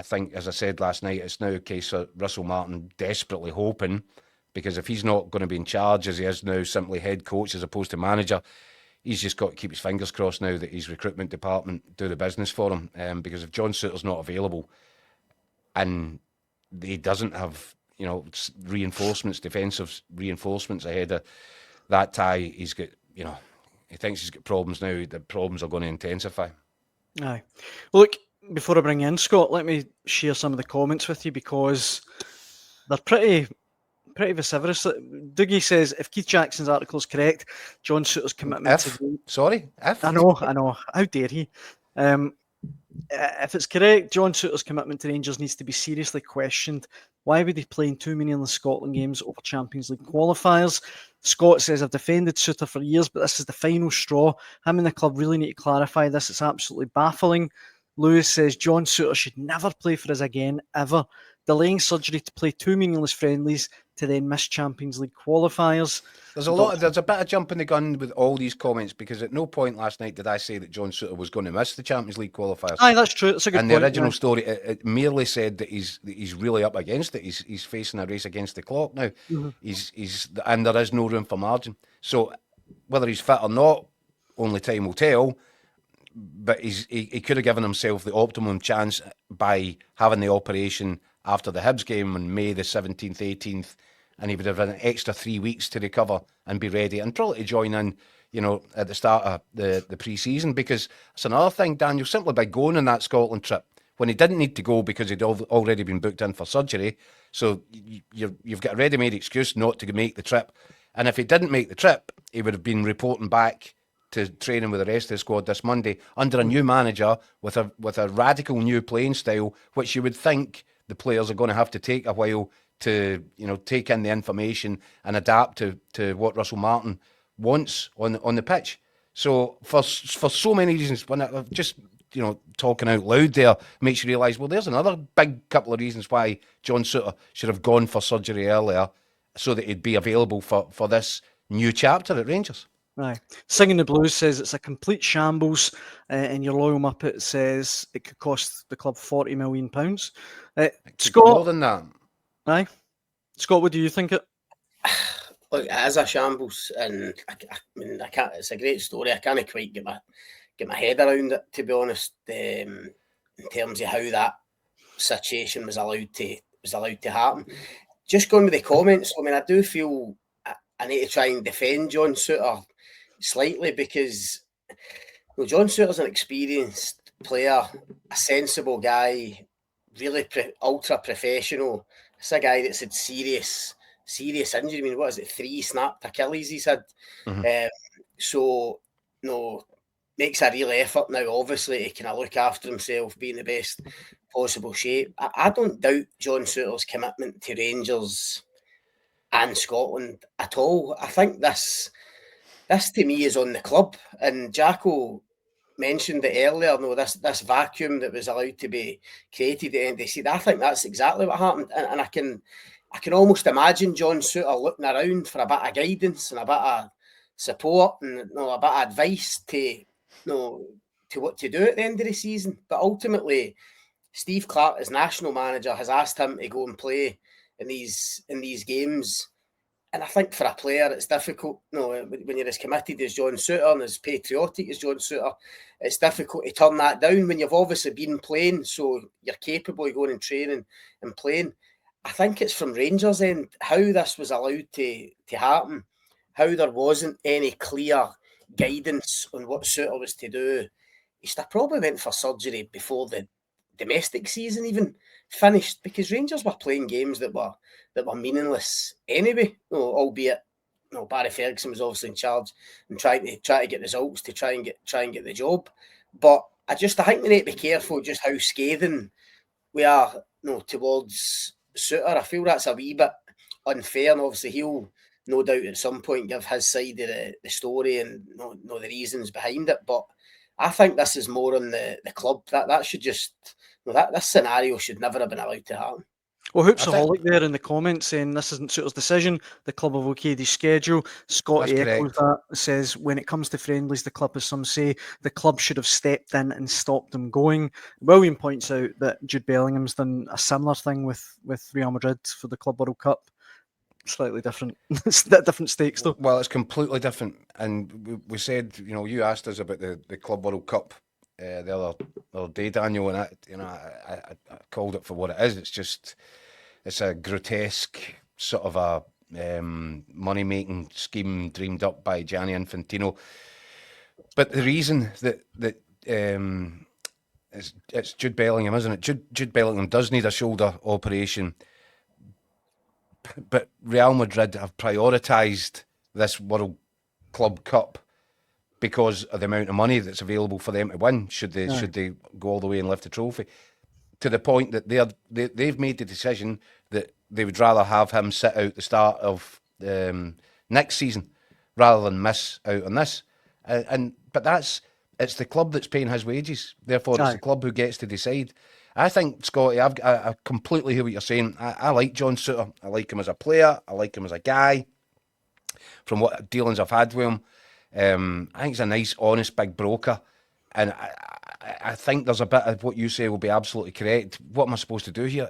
I think, as I said last night, it's now a case of Russell Martin desperately hoping, because if he's not going to be in charge as he is now, simply head coach as opposed to manager, he's just got to keep his fingers crossed now that his recruitment department do the business for him. Because if John Souttar's not available and he doesn't have, reinforcements, defensive reinforcements ahead of that tie, he's got, he thinks he's got problems now. The problems are going to intensify. Aye. Look, before I bring in Scott, let me share some of the comments with you because they're pretty vociferous. Dougie says, if Keith Jackson's article is correct, John Souttar's commitment If? I know. How dare he? If it's correct, John Souttar's commitment to Rangers needs to be seriously questioned. Why would he play in 2 meaningless Scotland games over Champions League qualifiers? Scott says, I've defended Souttar for years, but this is the final straw. Him and the club really need to clarify this. It's absolutely baffling. Lewis says, John Souttar should never play for us again, ever. Delaying surgery to play 2 meaningless friendlies to then miss Champions League qualifiers. There's a bit of jumping the gun with all these comments, because at no point last night did I say that John Souttar was going to miss the Champions League qualifiers. Aye, that's true. That's a good point. And the original story, it merely said that he's really up against it. He's facing a race against the clock now. Mm-hmm. And there is no room for margin. So whether he's fit or not, only time will tell. But he could have given himself the optimum chance by having the operation after the Hibs game on May the 17th, 18th, and he would have had an extra 3 weeks to recover and be ready, and probably to join in, at the start of the pre-season. Because it's another thing, Daniel, simply by going on that Scotland trip, when he didn't need to go because he'd already been booked in for surgery, so you've got a ready-made excuse not to make the trip. And if he didn't make the trip, he would have been reporting back to training with the rest of the squad this Monday under a new manager with a radical new playing style, which you would think the players are going to have to take a while to take in the information and adapt to what Russell Martin wants on the pitch. So for so many reasons, when I'm just talking out loud there makes you realise, well, there's another big couple of reasons why John Souttar should have gone for surgery earlier, so that he'd be available for this new chapter at Rangers. Right. Singing the Blues says it's a complete shambles, and your loyal Muppet says it could cost the club £40 million. Scott, more than that. Aye. Scott, what do you think it? Look, it is a shambles, and I can't. It's a great story. I can't quite get my head around it, to be honest. In terms of how that situation was allowed to happen. Just going with the comments, I do feel I need to try and defend John Souttar slightly, because John Souttar's an experienced player, a sensible guy, really ultra professional. It's a guy that's had serious injury. What is it? 3 snapped Achilles he's had. Mm-hmm. So makes a real effort now, obviously, to kind of look after himself, be in the best possible shape. I don't doubt John Souttar's commitment to Rangers and Scotland at all. I think this to me is on the club, and Jacko mentioned it earlier. This vacuum that was allowed to be created at NDC. I think that's exactly what happened, and I can almost imagine John Souttar looking around for a bit of guidance and a bit of support and a bit of advice to what to do at the end of the season. But ultimately, Steve Clarke, as national manager, has asked him to go and play in these games. And I think for a player, it's difficult. When you're as committed as John Souttar and as patriotic as John Souttar, it's difficult to turn that down when you've obviously been playing, so you're capable of going and training and playing. I think it's from Rangers' end how this was allowed to happen, how there wasn't any clear guidance on what Souttar was to do. He probably went for surgery before the domestic season even finished, because Rangers were playing games that were meaningless anyway. Albeit, Barry Ferguson was obviously in charge and trying to get results to try and get the job. But I think we need to be careful just how scathing we are, towards Souttar. I feel that's a wee bit unfair, and obviously he'll no doubt at some point give his side of the story and know the reasons behind it. But I think this is more on the club. That should just this scenario should never have been allowed to happen. Well, Hoopsaholic there in the comments saying this isn't Souttar's decision. The club have okayed his schedule. Scotty That's echoes correct. that, says when it comes to friendlies, the club, as some say, the club should have stepped in and stopped them going. William points out that Jude Bellingham's done a similar thing with Real Madrid for the Club World Cup. Slightly different. It's different stakes, though. Well, it's completely different. And we said, you asked us about the Club World Cup the other day, Daniel, and I called it for what it is. It's a grotesque sort of a money-making scheme dreamed up by Gianni Infantino. But the reason that it's Jude Bellingham, isn't it? Jude Bellingham does need a shoulder operation, but Real Madrid have prioritised this World Club Cup because of the amount of money that's available for them to win. Should they go all the way and lift the trophy, to the point that they've made the decision that they would rather have him sit out the start of next season rather than miss out on this. But it's the club that's paying his wages. Therefore, it's the club who gets to decide. I think, Scotty, I completely hear what you're saying. I like John Souttar. I like him as a player. I like him as a guy. From what dealings I've had with him, I think he's a nice, honest, big broker. And I think there's a bit of what you say will be absolutely correct. What am I supposed to do here?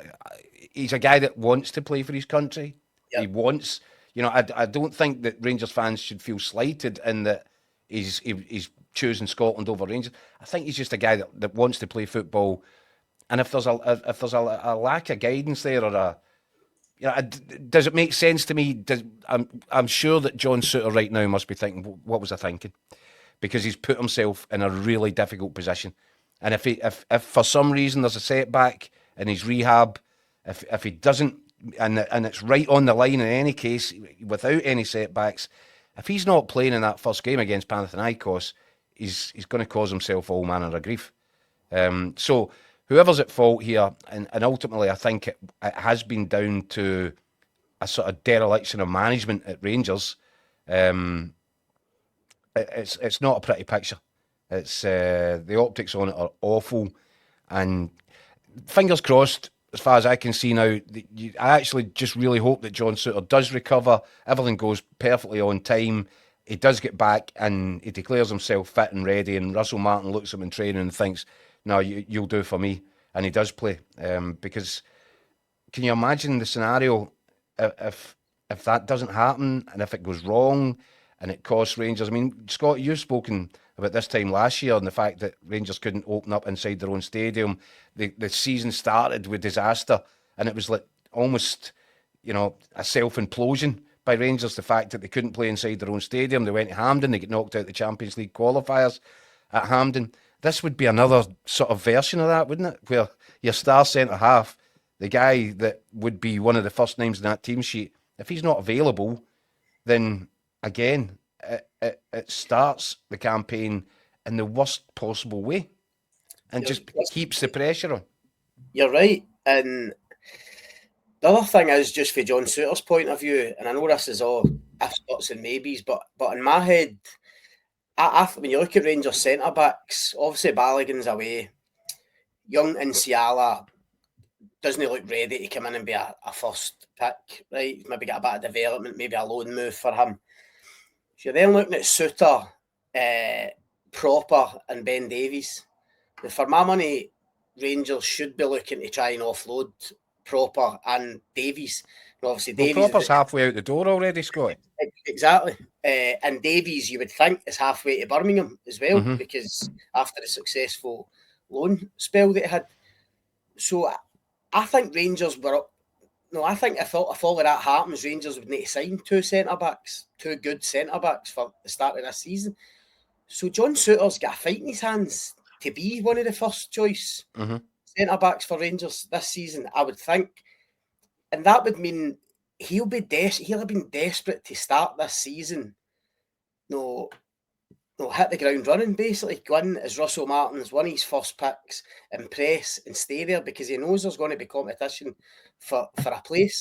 He's a guy that wants to play for his country. Yep. He wants, I don't think that Rangers fans should feel slighted in that he's choosing Scotland over Rangers. I think he's just a guy that wants to play football. And if there's a lack of guidance there, or does it make sense to me? I'm sure that John Souttar right now must be thinking, what was I thinking? Because he's put himself in a really difficult position. And if for some reason there's a setback in his rehab, if he doesn't, and it's right on the line in any case, without any setbacks, if he's not playing in that first game against Panathinaikos, he's going to cause himself all manner of grief. So whoever's at fault here, and ultimately I think it has been down to a sort of dereliction of management at Rangers. It's not a pretty picture. It's the optics on it are awful, and fingers crossed. As far as I can see now, I actually just really hope that John Souttar does recover. Everything goes perfectly on time. He does get back and he declares himself fit and ready. And Russell Martin looks at him in training and thinks, "No, you'll do for me." And he does play. Because can you imagine the scenario if that doesn't happen and if it goes wrong and it costs Rangers? I mean, Scott, you've spoken about this time last year and the fact that Rangers couldn't open up inside their own stadium. The season started with disaster, and it was like almost, a self-implosion by Rangers, the fact that they couldn't play inside their own stadium. They went to Hampden, they get knocked out the Champions League qualifiers at Hampden. This would be another sort of version of that, wouldn't it? Where your star centre-half, the guy that would be one of the first names in that team sheet, if he's not available, then again, it starts the campaign in the worst possible way and just keeps the pressure on. You're right. And the other thing is, just for John Souttar's point of view, and I know this is all ifs, buts and maybes, but in my head, when you look at Rangers centre-backs, obviously Balogun's away. Young Nsiala doesn't look ready to come in and be a first pick, right? Maybe get a bit of development, maybe a loan move for him. So you're then looking at Souttar, Proper and Ben Davies. Now, for my money, Rangers should be looking to try and offload Proper and Davies. And obviously, Davies. Proper's halfway out the door already, Scott. Exactly. And Davies, you would think, is halfway to Birmingham as well, because after the successful loan spell that he had. So I think Rangers were up. No, I think if all of that happens, Rangers would need to sign two good centre-backs for the start of this season. So John Souttar's got a fight in his hands to be one of the first choice centre-backs for Rangers this season, I would think. And that would mean he'll have been desperate to start this season. Hit the ground running, basically. Go in as Russell Martin's one of his first picks, impress and stay there, because he knows there's going to be competition for a place.